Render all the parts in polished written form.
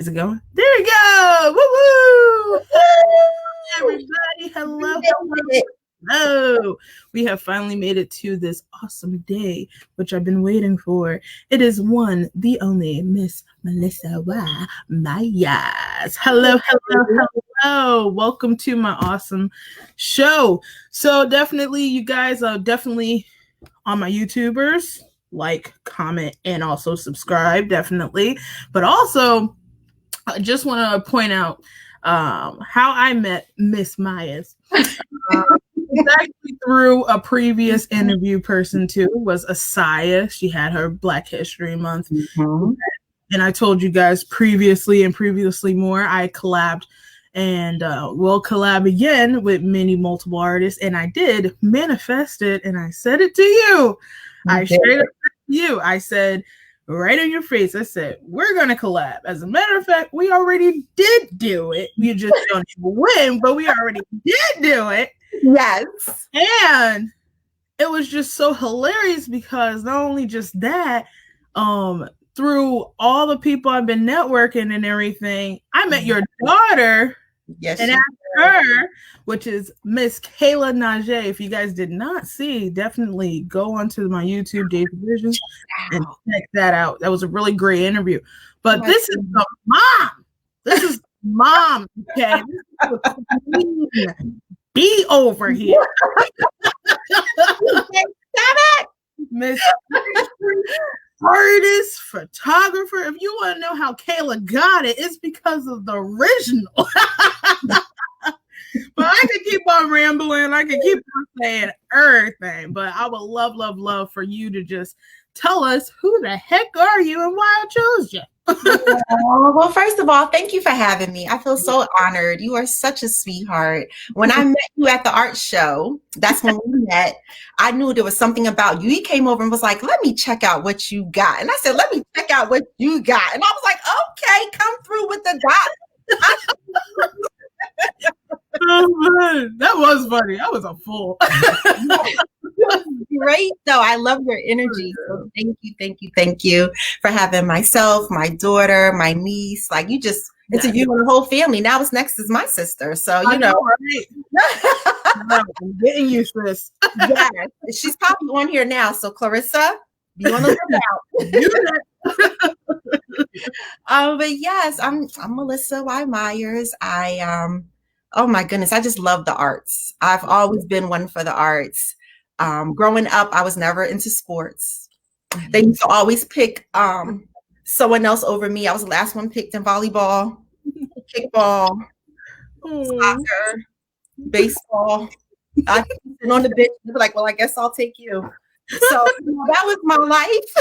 Is it going? There we go. Woo woo! Everybody, hello, hello. Hello. We have finally made it to this awesome day, which I've been waiting for. It is one, the only Miss Malissa Myers. Hello, hello, hello. Welcome to my awesome show. So definitely, you guys are definitely on my YouTubers. Like, comment, and also subscribe, definitely. But also, I just want to point out how I met Miss Myers. It's actually through a previous interview person too. Was Asaya. She had her Black History Month. Mm-hmm. And I told you guys previously more, I collabed and will collab again with multiple artists. And I did manifest it, and I said it to you. I straight up said to you. I said, right in your face, I said, we're going to collab. As a matter of fact, we already did do it. You just don't even win, but we already did do it. Yes. And it was just so hilarious because not only just that, through all the people I've been networking and everything, I met your daughter. Yes. And after her, which is Miss Kayla Najee. If you guys did not see, definitely go onto my YouTube Days Visions and check that out. That was a really great interview. But this is the mom. This is mom. Okay. Be over here. Stop it. Miss artist, photographer. If you want to know how Kayla got it, it's because of the original. But I could keep on rambling. I could keep on saying everything. But I would love for you to just tell us who the heck are you and why I chose you. Well, first of all, thank you for having me. I feel so honored. You are such a sweetheart. When I met you at the art show, that's when we met. I knew there was something about you. He came over and was like, let me check out what you got. And I said, let me check out what you got. And I was like, okay, come through with the dot. Oh, man. That was funny. I was a fool. Great though. I love your energy. So thank you for having myself, my daughter, my niece. Like you just it's a you and the whole family. Now what's next is my sister. So you know, right? I'm getting used to this. Yes. She's probably on here now. So Clarissa, be on the lookout. But yes, I'm Malissa Y. Myers. Oh my goodness, I just love the arts. I've always been one for the arts. Growing up, I was never into sports. They used to always pick someone else over me. I was the last one picked in volleyball, kickball, soccer, baseball. I sit on the bench and be like, well, I guess I'll take you. So that was my life.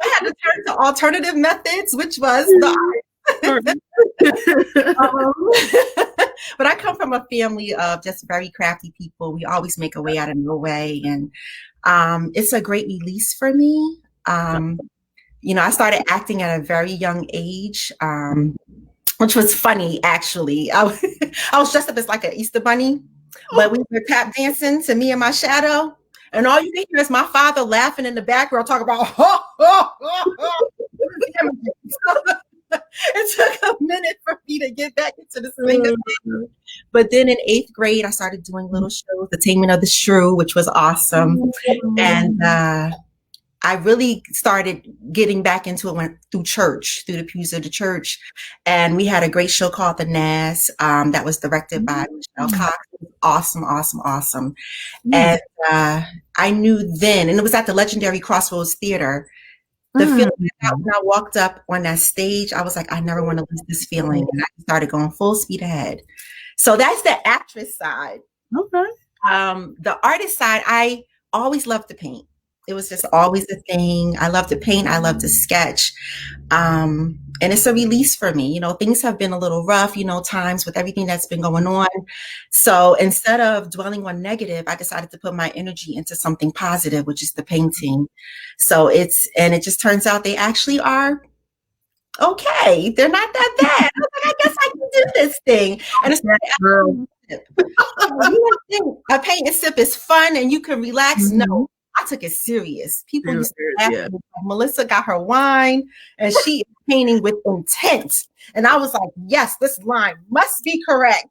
I had to turn to alternative methods, which was the art. But I come from a family of just very crafty people. We always make a way out of no way, and it's a great release for me. You know, I started acting at a very young age, which was funny actually. I was dressed up as like an Easter bunny, but we were tap dancing to Me and My Shadow, and all you can hear is my father laughing in the background, talking about It took a minute for me to get back into the swing of things. But then in 8th grade, I started doing little shows, The Taming of the Shrew, which was awesome. And I really started getting back into it, went through church, through the pews of the church. And we had a great show called The Nas that was directed by Michelle Cox. Awesome. And I knew then, and it was at the legendary Crossroads Theater. The feeling that when I walked up on that stage, I was like, I never want to lose this feeling. And I started going full speed ahead. So that's the actress side. Okay. The artist side, I always loved to paint. It was just always a thing. I love to paint. I love to sketch. And it's a release for me. You know, things have been a little rough, you know, times with everything that's been going on. So instead of dwelling on negative, I decided to put my energy into something positive, which is the painting. So it just turns out they actually are okay. They're not that bad. I was like, I guess I can do this thing. And it's a paint and sip is fun and you can relax. No, I took it serious. People Real used to serious, laugh yeah. at me. Melissa got her wine and she is painting with intent. And I was like, yes, this line must be correct.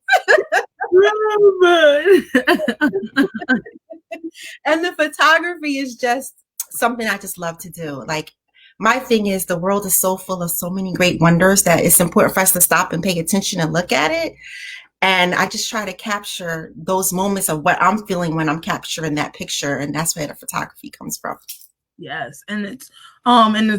And the photography is just something I just love to do. Like, my thing is, the world is so full of so many great wonders that it's important for us to stop and pay attention and look at it. And I just try to capture those moments of what I'm feeling when I'm capturing that picture. And that's where the photography comes from. Yes. And it's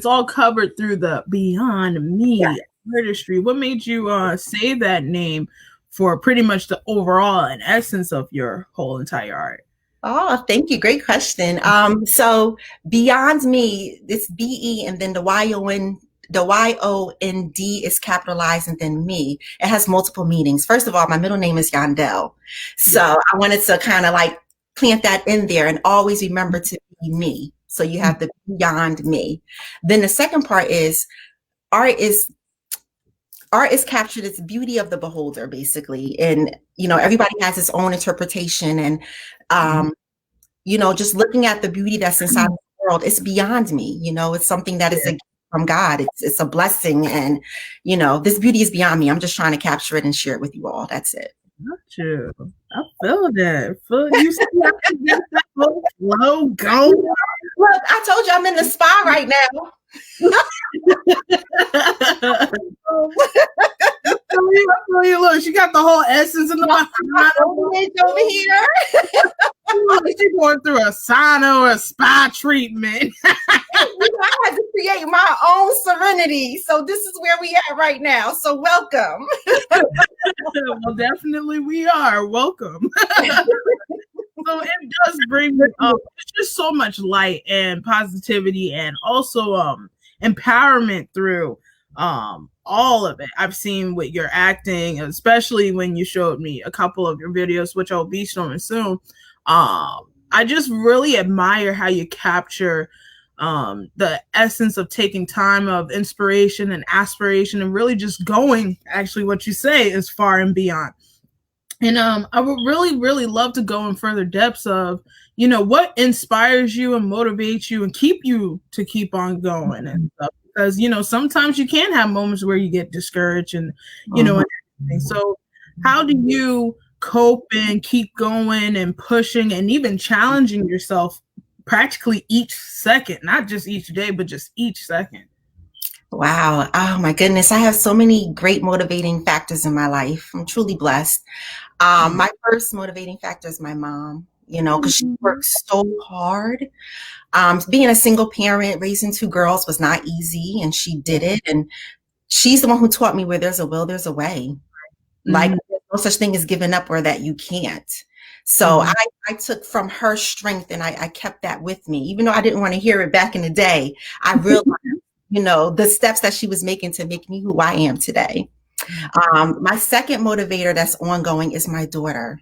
all covered through the Beyond Me artistry. What made you say that name for pretty much the overall and essence of your whole entire art? Oh, thank you. Great question. So Beyond Me, it's BE and then the YOND is capitalized and then me. It has multiple meanings. First of all, my middle name is Yondell. So I wanted to kind of like plant that in there and always remember to be me. So you have the Beyond Me. Then the second part is art is captured its beauty of the beholder, basically. And, everybody has its own interpretation. And, just looking at the beauty that's inside the world, it's beyond me. It's something that is a gift from God. It's a blessing. And, this beauty is beyond me. I'm just trying to capture it and share it with you all. That's it. Got you. I feel that. You see, I can get that whole flow going. Look, I told you I'm in the spa right now. Look, she got the whole essence in the over here. She's going through a sauna or a spa treatment. I had to create my own serenity. So this is where we at right now. So welcome. Well, definitely we are. Welcome. So it does bring it's just so much light and positivity and also empowerment through all of it. I've seen with your acting, especially when you showed me a couple of your videos, which I'll be showing soon. I just really admire how you capture the essence of taking time of inspiration and aspiration and really just going, actually what you say is far and beyond. And I would really, really love to go in further depths of, what inspires you and motivates you and keep on going and stuff. Because, sometimes you can have moments where you get discouraged and, and everything. So how do you cope and keep going and pushing and even challenging yourself practically each second, not just each day, but just each second? Wow. Oh my goodness. I have so many great motivating factors in my life. I'm truly blessed. My first motivating factor is my mom, because she works so hard. Being a single parent, raising two girls was not easy, and she did it. And she's the one who taught me where there's a will, there's a way. Like, there's no such thing as giving up or that you can't. So I took from her strength and I kept that with me, even though I didn't want to hear it back in the day. I realized, the steps that she was making to make me who I am today. My second motivator that's ongoing is my daughter.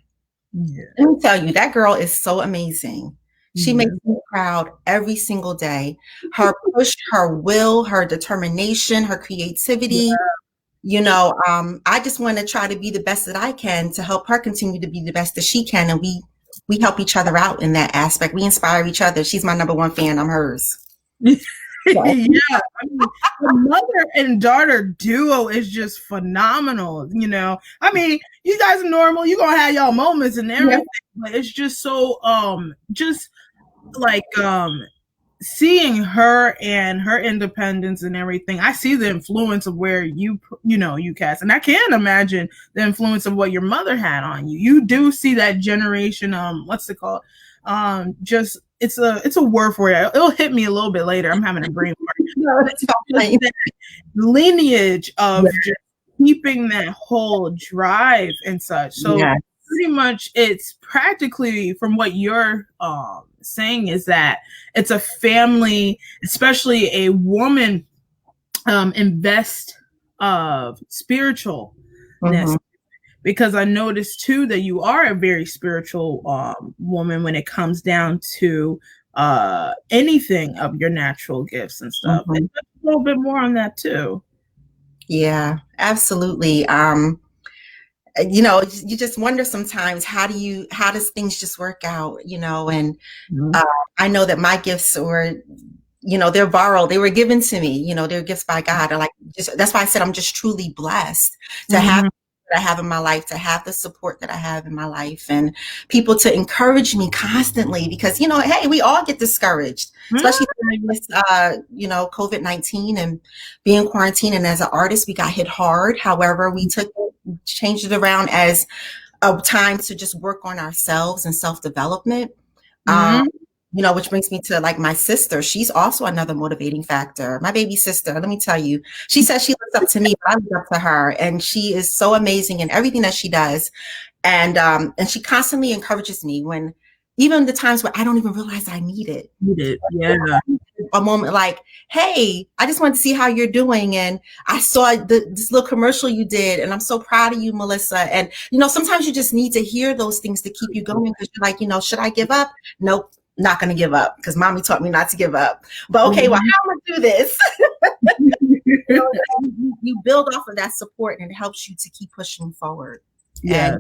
Let me tell you, that girl is so amazing. She makes me proud every single day. Her push, her will, her determination, her creativity. I just want to try to be the best that I can to help her continue to be the best that she can. And we help each other out in that aspect. We inspire each other. She's my number one fan. I'm hers. Yeah, I mean, the mother and daughter duo is just phenomenal. I mean, you guys are normal. You're gonna have y'all moments and everything, but it's just so just like seeing her and her independence and everything. I see the influence of where you cast, and I can't imagine the influence of what your mother had on you. You do see that generation. What's it called? Just it's a word for it. It'll hit me a little bit later. I'm having a brain fart. No, that's fine. Lineage of just keeping that whole drive and such. So pretty much it's practically, from what you're saying, is that it's a family, especially a woman invest of spiritualness. Because I noticed too that you are a very spiritual woman when it comes down to anything of your natural gifts and stuff. And a little bit more on that too. Yeah, absolutely. you know, you just wonder sometimes, how does things just work out, you know? And I know that my gifts were, you know, they're borrowed. They were given to me, you know, they're gifts by God. And like, that's why I said I'm just truly blessed to have that I have in my life, to have the support that I have in my life, and people to encourage me constantly, because, you know, hey, we all get discouraged, especially during this, you know, COVID-19 and being quarantined. And as an artist, we got hit hard. However, we changed it around as a time to just work on ourselves and self-development. You know, which brings me to like my sister. She's also another motivating factor. My baby sister, let me tell you, she says she looks up to me, but I look up to her, and she is so amazing in everything that she does. And she constantly encourages me, when even the times where I don't even realize I need it. Yeah. A moment like, hey, I just wanted to see how you're doing, and I saw this little commercial you did, and I'm so proud of you, Melissa. And, you know, sometimes you just need to hear those things to keep you going, because you're like, you know, should I give up? Nope. Not going to give up, because mommy taught me not to give up. But okay, well, how am I do this? You build off of that support, and it helps you to keep pushing forward. Yeah.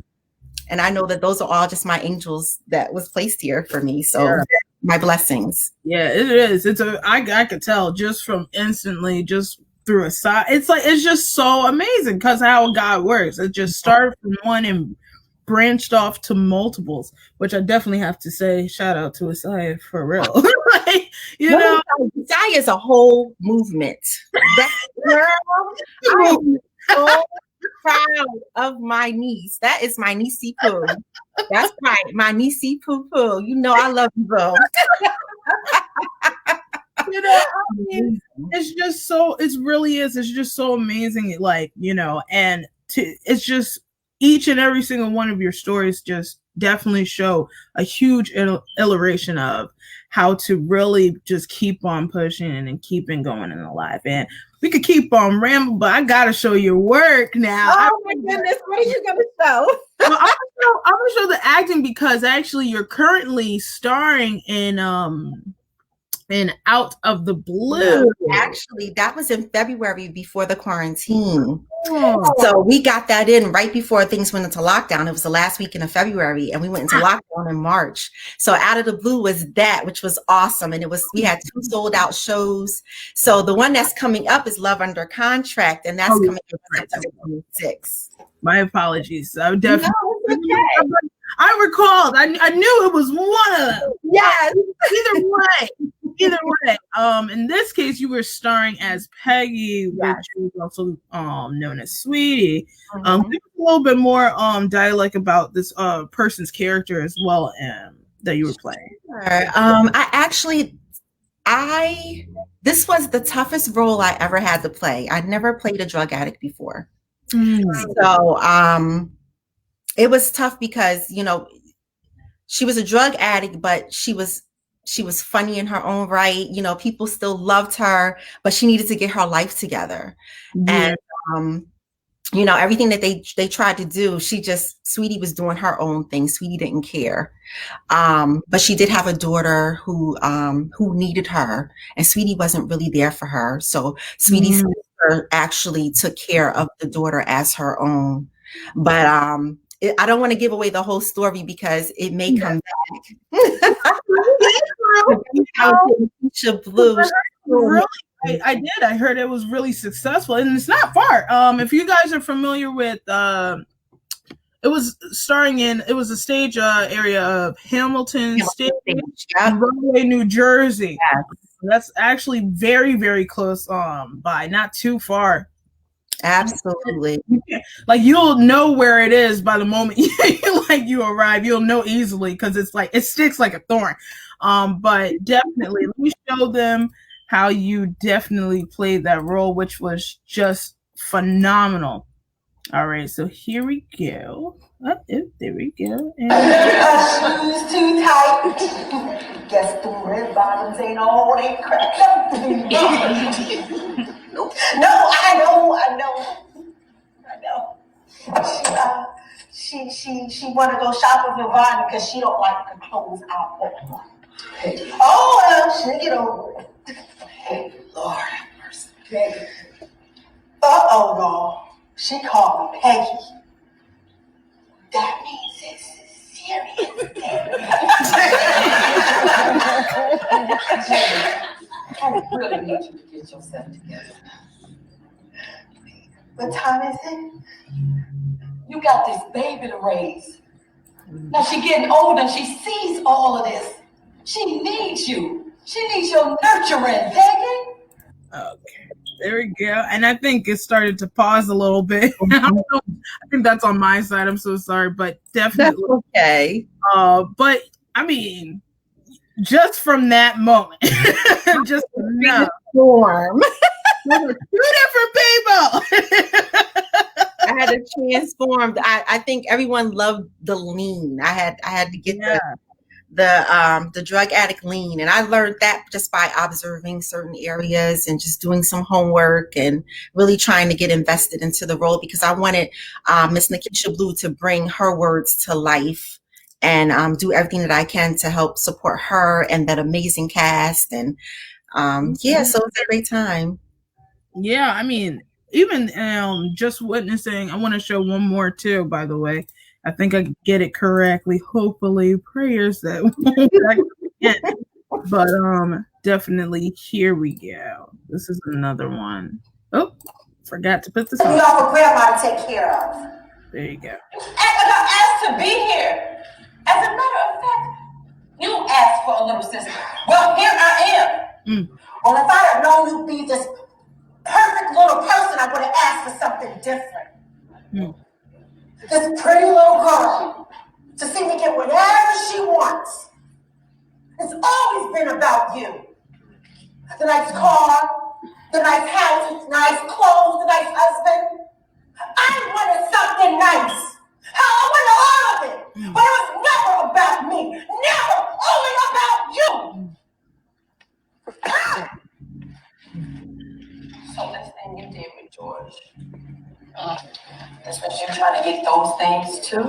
And I know that those are all just my angels that was placed here for me. So my blessings. Yeah, it is. I could tell just from instantly, just through a side. It's like, it's just so amazing, because how God works. It just started from one and branched off to multiples, which I definitely have to say, shout out to Asaya for real. Like, you know, Asaya is a whole movement. That girl, I'm so proud of my niece. That is my niecey poo. That's right, my niecey poo poo. You know I love you, bro. You know, I mean, it's just so, it really is. It's just so amazing. Like, you know, and it's just, each and every single one of your stories just definitely show a huge illustration of how to really just keep on pushing and keeping going in life. And we could keep on rambling, but I gotta show your work now. Oh my goodness, what are you gonna show? Well, I'm gonna show the acting, because actually you're currently starring in Out of the Blue. Actually, that was in February before the quarantine. So we got that in right before things went into lockdown. It was the last weekend of February, and we went into lockdown in March. So Out of the Blue was that, which was awesome. And we had 2 sold out shows. So the one that's coming up is Love Under Contract, and that's coming up September 26th. My apologies. I definitely. No, okay. I recalled. I knew it was one of them. Yes. Either way. In this case, you were starring as Peggy, which is also known as Sweetie. Give us a little bit more dialect about this person's character as well, that you were playing. Sure. This was the toughest role I ever had to play. I'd never played a drug addict before. So it was tough, because, you know, she was a drug addict, but she was funny in her own right. You know, people still loved her, but she needed to get her life together. And you know, everything that they tried to do, Sweetie was doing her own thing. Sweetie didn't care. But she did have a daughter who needed her, and Sweetie wasn't really there for her. So Sweetie's sister actually took care of the daughter as her own. But I don't want to give away the whole story, because it may come back. Really, I did. I heard it was really successful, and it's not far. If you guys are familiar with, it was a stage area of Hamilton Stage Rahway, New Jersey. Yes. That's actually very, very close by, not too far. Absolutely. Like, you'll know where it is by the moment you arrive. You'll know easily, because it's like, it sticks like a thorn. But definitely, let me show them how you definitely played that role, which was just phenomenal. All right, so here we go. There we go. Shoes too tight. Guess the red bottoms ain't all they cracked up to be. No, I know. She want to go shopping with Vanya, because she don't like the clothes I bought. Oh, well, she'll get over it. Hey, Lord have mercy. Peggy. Uh-oh, y'all. She called me Peggy. I really need you to get yourself together. What time is it? You got this baby to raise. Now she's getting older and she sees all of this. She needs you. She needs your nurturing, Peggy. Okay, there we go. And I think it started to pause a little bit. I think that's on my side. I'm so sorry, but definitely. That's okay. But I mean, just from that moment, just no. Storm. Two different people. I had to transform. I think everyone loved the lean. I had to get the drug addict lean, and I learned that just by observing certain areas and just doing some homework and really trying to get invested into the role, because I wanted Miss Nikisha Blue to bring her words to life and do everything that I can to help support her and that amazing cast. And so it was a great time. Yeah, I mean, even just witnessing, I want to show one more too, by the way. I think I get it correctly. Hopefully, prayers that won't forget. But definitely, here we go. This is another one. Oh, forgot to put this on. You got for grandma to take care of. There you go. I got asked to be here. As a matter of fact, you asked for a little sister. Well, here I am. Well, if I had known you'd be this perfect little person, I would have asked for something different. This pretty little girl to see me get whatever she wants. It's always been about you. The nice car, the nice house, nice clothes, the nice husband. I wanted something nice. I wanted all of it. But it was never about me. Never. Only about you. So this thing you did with George, that's what you're trying to get those things too?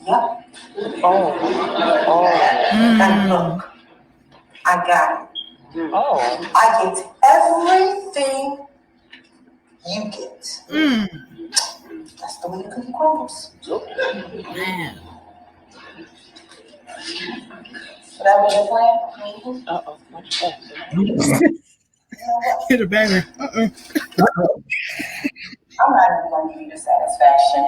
Yep. And look, I got it. I get everything you get. That's the way the cookie crumbles. Man. So that was your plan? Hit a banger. I'm not even going to give you the satisfaction.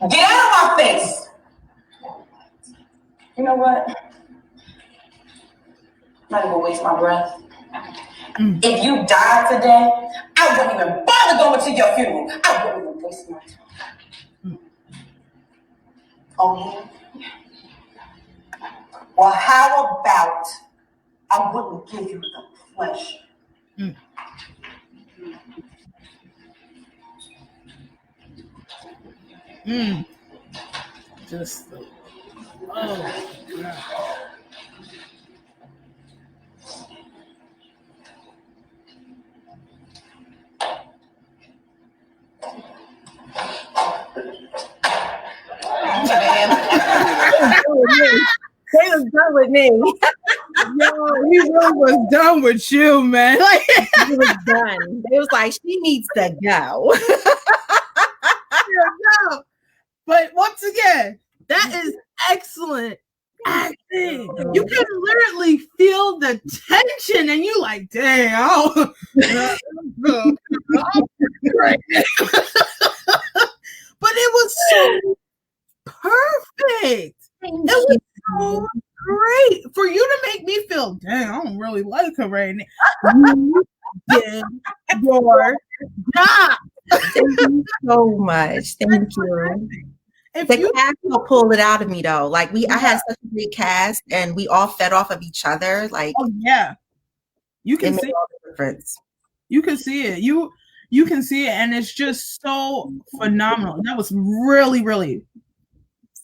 Get out of my face! You know what? I'm not even waste my breath. If you died today, I wouldn't even bother going to your funeral. I wouldn't even waste my time. Oh, yeah? Well, how about I wouldn't give you the pleasure? Just God. They was done with me. Yo, he really was done with you, man. Like, He was done. They was like, she needs to go. no. But once again, that is excellent acting. You can literally feel the tension, and you like, damn. Right. But it was so perfect. It was so great for you to make me feel, dang, I don't really like her right now. You did your job. Thank you so much. Thank you. The cast will pull it out of me though. Like I had such a big cast, and we all fed off of each other. Like, oh yeah, you can see all the difference. You can see it. You can see it, and it's just so phenomenal. That was really, really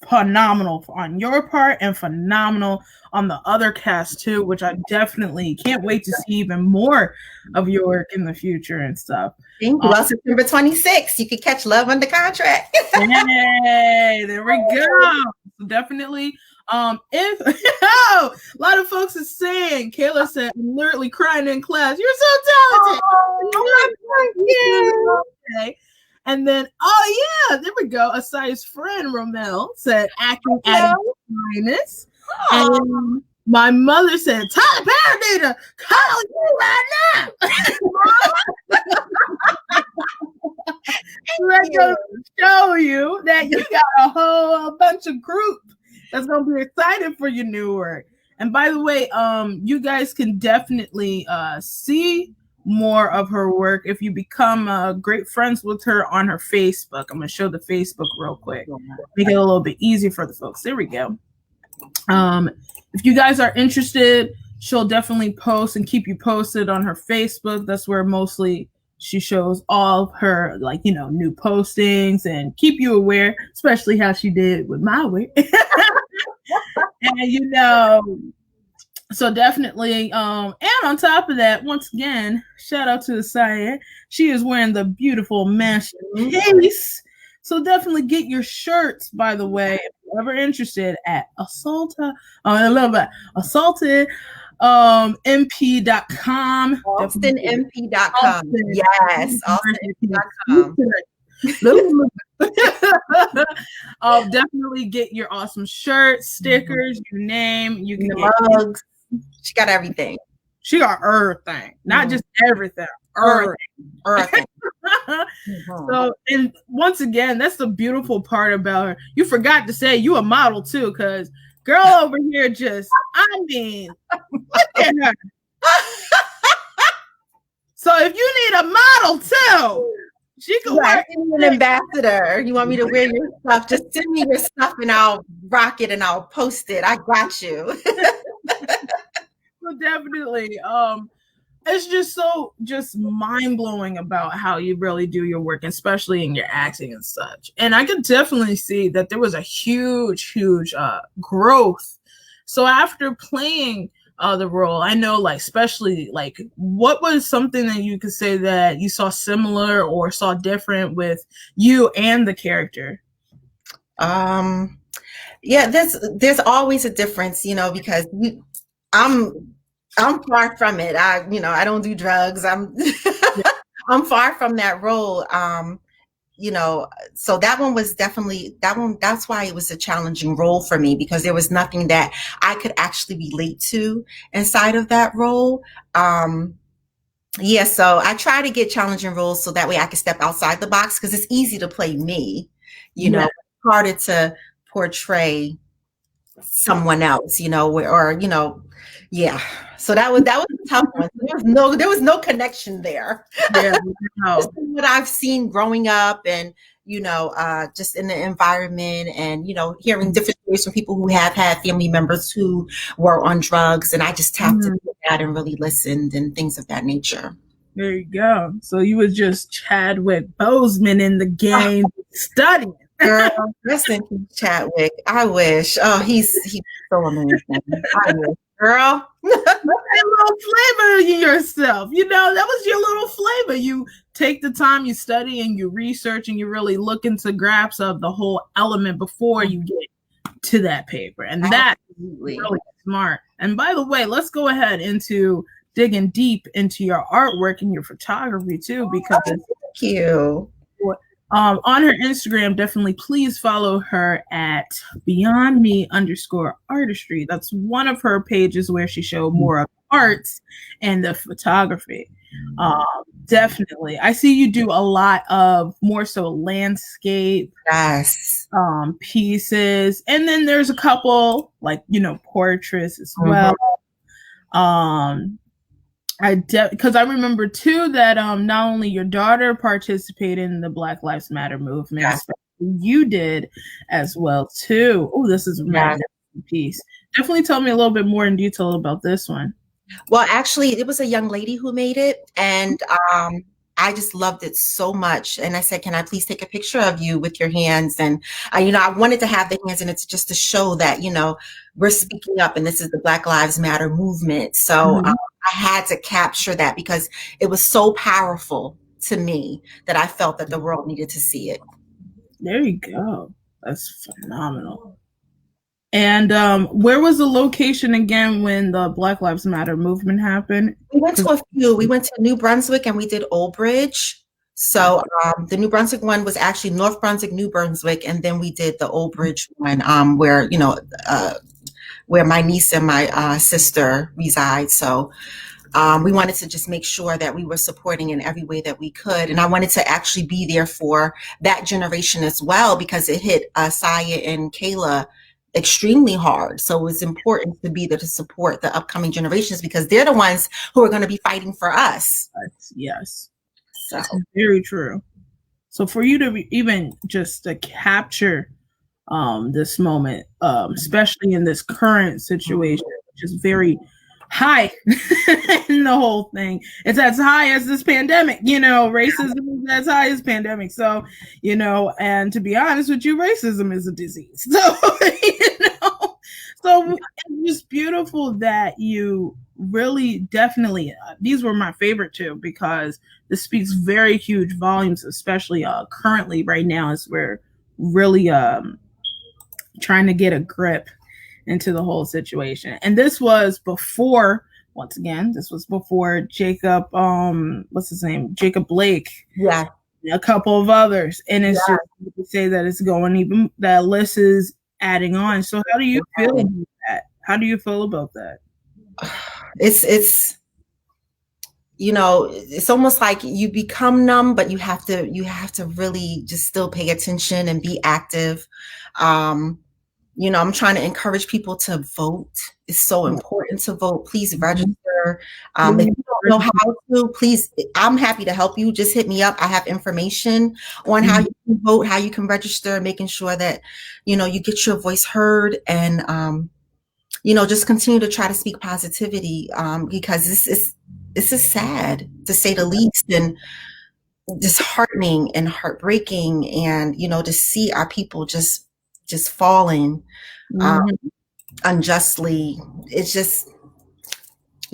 phenomenal on your part, and phenomenal on the other cast too, which I definitely can't wait to see even more of your work in the future and stuff. Thank you. Well, September 26th, you can catch Love Under Contract. Hey, there we go. So definitely. If a lot of folks are saying, Kayla said, I'm literally crying in class. You're so talented. Oh, thank you. Okay. And then, oh yeah, there we go. Asai's friend Romel said acting at minus. And my mother said, Tyler Perry need to call you right now. That goes to show you that you got a whole bunch of group that's gonna be excited for your new work. And by the way, you guys can definitely see more of her work if you become great friends with her on her Facebook. I'm gonna show the Facebook real quick, make it a little bit easier for the folks. There we go. If you guys are interested, she'll definitely post and keep you posted on her Facebook. That's where mostly she shows all of her, like, you know, new postings and keep you aware, especially how she did with my work. And, you know, so definitely, and on top of that, once again, shout out to Asai. She is wearing the beautiful mansion case. So definitely get your shirts, by the way, if you're ever interested, at assaulted mp.com. AustinMP.com. Yes, AustinMP.com. Definitely get your awesome shirts, stickers, you name. You can get mugs. She got everything. She got everything, not just everything. Everything. So, and once again, that's the beautiful part about her. You forgot to say you a model too, because girl over here just, I mean, look at her. So if you need a model too, she can work. An ambassador. You want me to wear your stuff? Just send me your stuff and I'll rock it and I'll post it. I got you. So definitely, it's just mind-blowing about how you really do your work, especially in your acting and such. And I could definitely see that there was a huge growth. So after playing the role, I know, like, especially, like, what was something that you could say that you saw similar or saw different with you and the character? Yeah, there's always a difference, you know, because I'm far from it. I don't do drugs. I'm far from that role. You know, so that one was definitely that's why it was a challenging role for me, because there was nothing that I could actually relate to inside of that role. Yeah, so I try to get challenging roles so that way I can step outside the box, because it's easy to play me, you know, harder to portray someone else, you know, or you know, yeah. So that was a tough one. There was no connection there. Yeah, no. What I've seen growing up, and you know, just in the environment, and you know, hearing different stories from people who have had family members who were on drugs, and I just tapped into that and really listened and things of that nature. There you go. So you was just Chadwick Boseman in the game studying. Girl, listen to Chadwick. I wish. Oh, he's so amazing. I wish. Girl, a little flavor in yourself. You know, that was your little flavor. You take the time, you study, and you research, and you really look into grasp of the whole element before you get to that paper. And that's really smart. And by the way, let's go ahead into digging deep into your artwork and your photography too, because thank you. On her Instagram, definitely please follow her at beyondme_artistry. That's one of her pages where she showed more of the arts and the photography. Definitely. I see you do a lot of more so landscape pieces. And then there's a couple, like, you know, portraits as well. Because I remember too that not only your daughter participated in the Black Lives Matter movement, you did as well too. Oh, this is a magnificent piece. Definitely tell me a little bit more in detail about this one. Well, actually, it was a young lady who made it, and I just loved it so much. And I said, can I please take a picture of you with your hands? And, you know, I wanted to have the hands, and it's just to show that, you know, we're speaking up, and this is the Black Lives Matter movement. So I had to capture that because it was so powerful to me that I felt that the world needed to see it. There you go. That's phenomenal. And where was the location again when the Black Lives Matter movement happened? We went to a few. We went to New Brunswick and we did Old Bridge. So the New Brunswick one was actually North Brunswick, New Brunswick, and then we did the Old Bridge one, where where my niece and my sister reside. So we wanted to just make sure that we were supporting in every way that we could, and I wanted to actually be there for that generation as well, because it hit Saya and Kayla extremely hard. So it was important to be there to support the upcoming generations, because they're the ones who are going to be fighting for us. Yes. So. That's very true. So for you to even just to capture this moment, especially in this current situation, which is very high in the whole thing. It's as high as this pandemic, racism is as high as pandemic. So, and to be honest with you, racism is a disease. So, so it's just beautiful that you really definitely, these were my favorite too, because this speaks very huge volumes, especially currently right now, as we're really trying to get a grip into the whole situation. And this was before, once again, this was before Jacob, what's his name? Jacob Blake. Yeah. A couple of others. And it's just to say that it's going even, that list is adding on. So how do you feel about that? How do you feel about that? It's it's almost like you become numb, but you have to really just still pay attention and be active. I'm trying to encourage people to vote. It's so important to vote. Please register. If you don't know how to, please, I'm happy to help you. Just hit me up. I have information on how you can vote, how you can register, making sure that, you get your voice heard, and, just continue to try to speak positivity, because this is sad, to say the least, and disheartening and heartbreaking, and, to see our people just falling unjustly. It's just,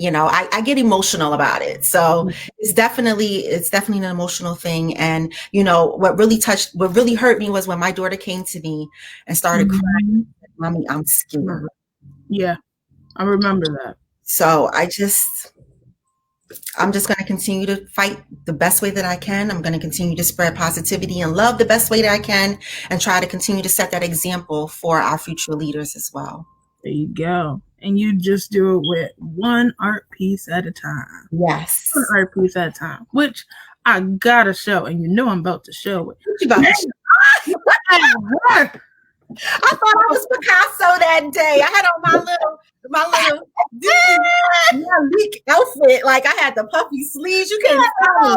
I get emotional about it. So it's definitely an emotional thing. And, what really hurt me was when my daughter came to me and started crying, "Mommy, I'm scared." Yeah, I remember that. So I'm just going to continue to fight the best way that I can. I'm going to continue to spread positivity and love the best way that I can, and try to continue to set that example for our future leaders as well. There you go. And you just do it with one art piece at a time. Yes. One art piece at a time, which I gotta show. And I'm about to show it. I thought I was Picasso that day. I had on my little leak outfit. Like, I had the puffy sleeves. You can't tell me.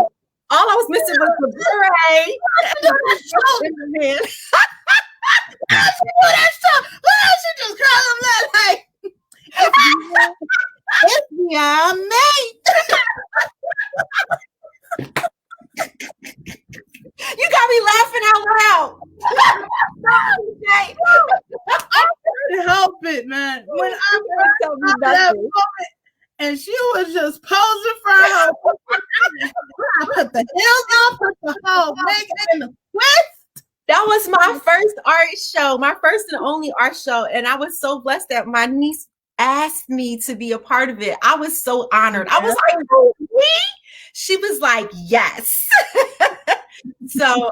All I was missing was the beret. She just called him that, like, FBI mate. You got me laughing out loud. I couldn't help it, man. When I heard that moment, and she was just posing for her. I put the heels on, put the whole makeup in the twist. That was my first art show, my first and only art show. And I was so blessed that my niece asked me to be a part of it. I was so honored. I was like, "Oh, me?" She was like, "Yes." So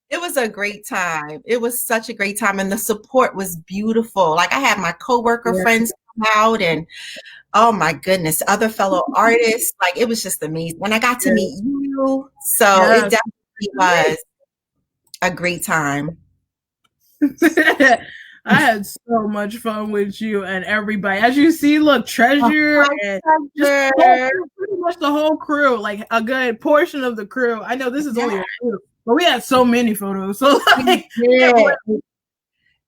it was a great time. It was such a great time. And the support was beautiful. Like, I had my coworker friends come out, and oh my goodness, other fellow artists. Like, it was just amazing. When I got to meet you. So it definitely was a great time. I had so much fun with you and everybody. As you see, look, Treasure and just pretty much the whole crew, like a good portion of the crew. I know this is only a few, but we had so many photos. So like,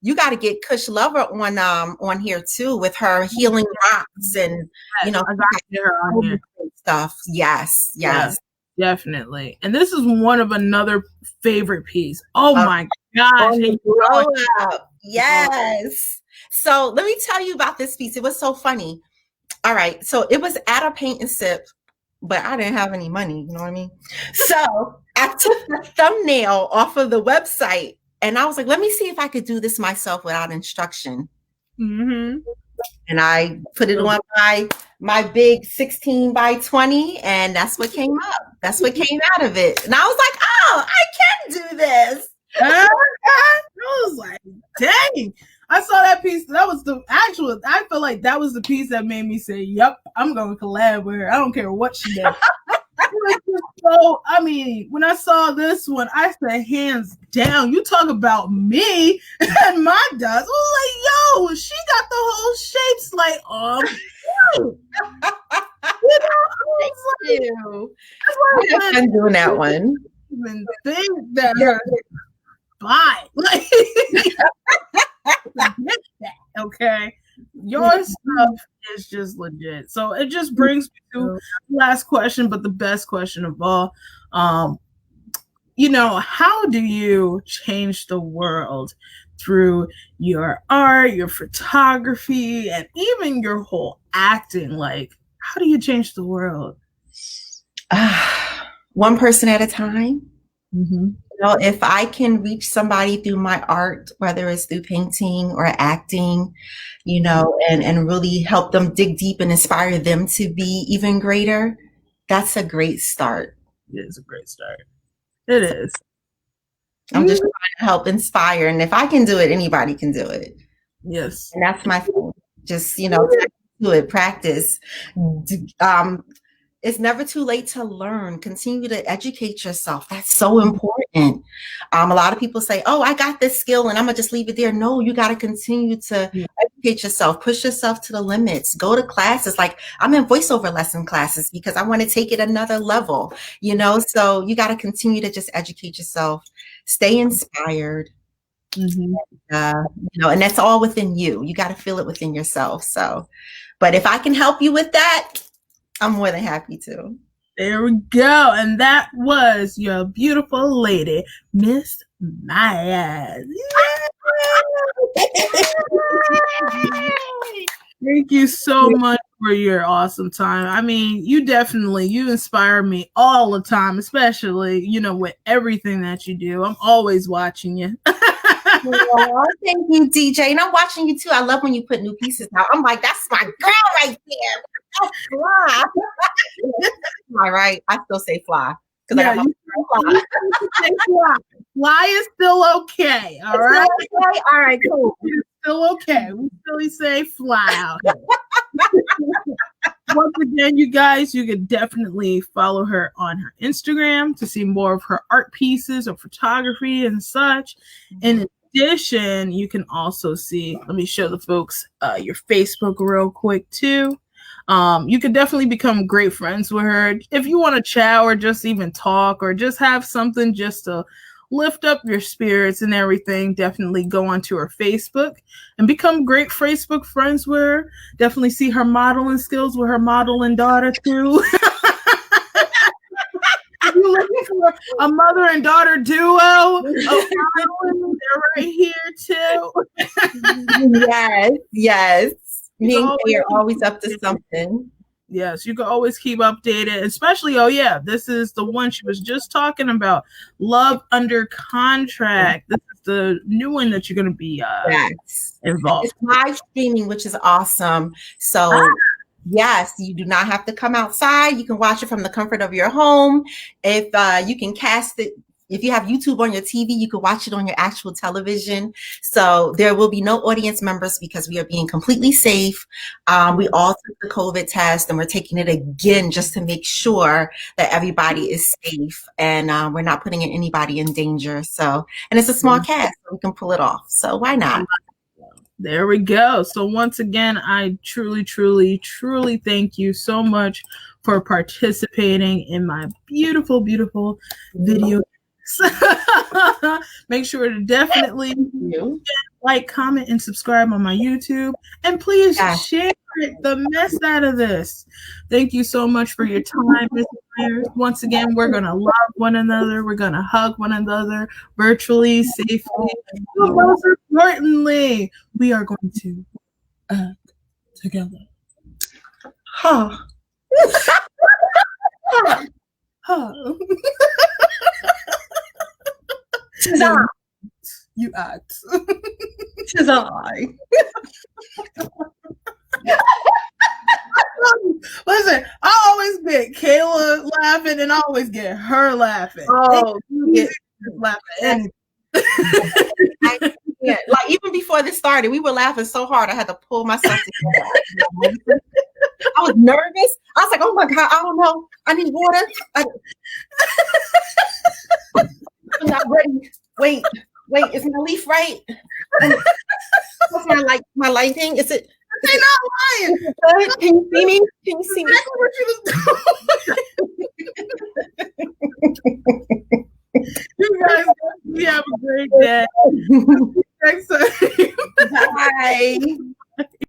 you got to get Kush Lover on here too, with her healing rocks and I got to get her on here. Stuff. Yes. Definitely. And this is one of another favorite piece. Oh my gosh. Grow up. Yes. So let me tell you about this piece. It was so funny. All right. So it was at a paint and sip, but I didn't have any money. You know what I mean? So I took the thumbnail off of the website, and I was like, let me see if I could do this myself without instruction. And I put it on my big 16 by 20, and that's what came up. That's what came out of it. And I was like, oh, I can do this. I was like, dang. I saw that piece. That was the actual, I feel like that was the piece that made me say, yep, I'm going to collab with her. I don't care what she does. So, I mean, when I saw this one, I said, hands down, you talk about me and my does. I was like, yo, she got the whole shapes like, you know, I've been doing that one. Even think that her buy. Like, forget that, okay? Your stuff is just legit. So it just brings me to the last question, but the best question of all. You know, how do you change the world through your art, your photography, and even your whole acting? Like, how do you change the world? One person at a time. Mm-hmm. You know, if I can reach somebody through my art, whether it's through painting or acting, you know, and really help them dig deep and inspire them to be even greater, that's a great start. It is a great start. It is. I'm just trying to help inspire. And if I can do it, anybody can do it. Yes. And that's my thing. Just, you know, do it, practice. It's never too late to learn. Continue to educate yourself. That's so important. A lot of people say, oh, I got this skill and I'm going to just leave it there. No, you got to continue to educate yourself, push yourself to the limits, go to classes. Like I'm in voiceover lesson classes because I want to take it another level, you know, so you got to continue to just educate yourself, stay inspired, you know, and that's all within you. You got to feel it within yourself. So, but if I can help you with that, I'm more than happy to. There we go. And that was your beautiful lady, Miss Myers. Thank you so much for your awesome time. I mean, you inspire me all the time, especially, you know, with everything that you do. I'm always watching you. Oh, thank you, DJ. And I'm watching you too. I love when you put new pieces out. I'm like, that's my girl right there. That's fly. All right. I still say fly. Yeah, you fly. Fly is still okay. All right. Okay? All right, cool. It's still okay. We still say fly out here. Once again, you guys, you can definitely follow her on her Instagram to see more of her art pieces or photography and such. In addition, you can also see, let me show the folks your Facebook real quick too. You can definitely become great friends with her. If you want to chat or just even talk or just have something just to lift up your spirits and everything, definitely go onto her Facebook and become great Facebook friends with her. Definitely see her modeling skills with her modeling daughter too. If you're looking for a mother and daughter duo, they're right here too. Yes. Me and Kay are always up to something. Yes, you can always keep updated, especially, this is the one she was just talking about, Love Under Contract. This is the new one that you're going to be involved. It's live streaming, which is awesome. So, yes, you do not have to come outside. You can watch it from the comfort of your home. If you can cast it, if you have YouTube on your TV, you can watch it on your actual television. So there will be no audience members because we are being completely safe. We all took the COVID test and we're taking it again just to make sure that everybody is safe and we're not putting anybody in danger. So, and it's a small cast, so we can pull it off. So why not? There we go. So once again, I truly, truly, truly thank you so much for participating in my beautiful, beautiful video. Make sure to definitely like, comment, and subscribe on my YouTube. And please share the mess out of this. Thank you so much for your time, Ms. Myers. Once again, we're going to love one another. We're going to hug one another virtually, safely. But most importantly, we are going to act together. Huh. You act. Tis I. get Kayla laughing and I always get her laughing. Oh, you get laughing. Yeah, like even before this started, we were laughing so hard I had to pull myself together. I was nervous. I was like, "Oh my God, I don't know. I need water. I'm not ready. Wait, is my leaf right? What's my lighting? Is it? They're not lying. Can you see me? Can you see me?" Exactly what she was doing. You guys, we have a great day. Next time. Bye.